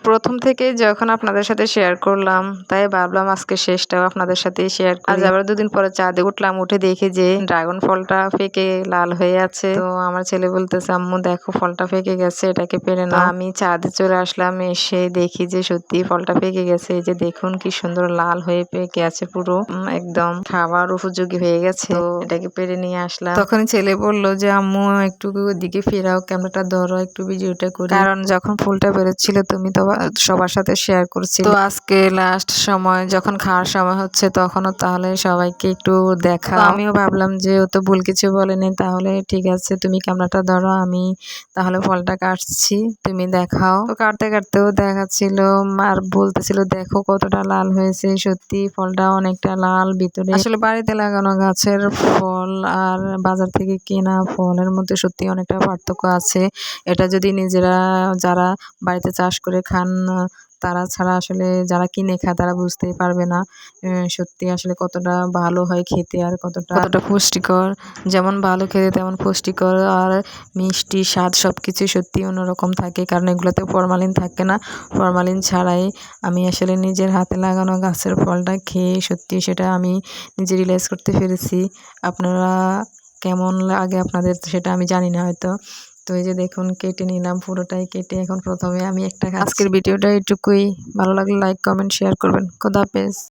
প্রথম থেকে যখন আপনাদের সাথে শেয়ার করলাম, তাই ভাবলাম আজকে শেষটাও আপনাদের সাথেই শেয়ার করি। আজ আবার দুদিন পরে ছাদে উঠলাম, উঠে দেখি যে ড্রাগন ফলটা পেকে লাল হয়ে আছে। তো আমার ছেলে বলতেছে, আম্মু দেখো ফলটা পেকে গেছে, এটাকে পেরে নাও। আমি ছাদে চলে আসলাম, এসে দেখি যে সত্যি ফলটা পেকে গেছে। এই যে দেখুন কি সুন্দর লাল হয়ে পেকে আছে, পুরো একদম খাবার উপযোগী হয়ে গেছে। তো এটাকে পেরে নিয়ে আসলাম। তখন ছেলে বললো যে আম্মু একটু ওদিকে ফেরাও, ক্যামেরাটা ধরো, একটু ভিডিওটা করি। কারণ যখন ফুলটা বেরোচ্ছিল তুমি তো সবার সাথে শেয়ার করছিলে। তো আজকে লাস্ট সময় যখন খাওয়ার সময় হচ্ছে, তখনও তাহলে সবাইকে একটু দেখা। আমিও ভাবলাম যে ও তো ভুল কিছু বলেনি, তাহলে ঠিক আছে তুমি ক্যামেরাটা ধরো, আমি তাহলে ফলটা কাটছি, তুমি দেখাও। তো কাটতে কাটতেও দেখাচ্ছিল আর বলতেছিল দেখো কতটা লাল হয়েছে। সত্যি ফলটা অনেকটা লাল ভিতরে। আসলে বাড়িতে লাগানো গাছের ফল আর বাজার থেকে কেনা ফলের মধ্যে সত্যি অনেকটা পার্থক্য আছে। এটা যদি নিজেরা যারা বাড়িতে চাষ করে খান, তারা ছাড়া আসলে যারা কিনে খায় তারা বুঝতেই পারবে না সত্যি আসলে কতটা ভালো হয় খেতে আর কতটা পুষ্টিকর। যেমন ভালো খেতে তেমন পুষ্টিকর, আর মিষ্টি স্বাদ সব কিছুই সত্যি অন্যরকম থাকে, কারণ এগুলোতে ফরমালিন থাকে না। ফরমালিন ছাড়াই আমি আসলে নিজের হাতে লাগানো গাছের ফলটা খেয়ে সত্যি সেটা আমি নিজে রিয়েলাইজ করতে পেরেছি। আপনারা কেমন লাগে আপনাদের সেটা আমি জানি না হয়তো। তো এই যে দেখুন কেটে নিলাম, পুরোটাই কেটে এখন প্রথমে আমি একটা আজকের ভিডিওটা এটুকুই। ভালো লাগলে লাইক কমেন্ট শেয়ার করবেন। খোদা হাফেজ।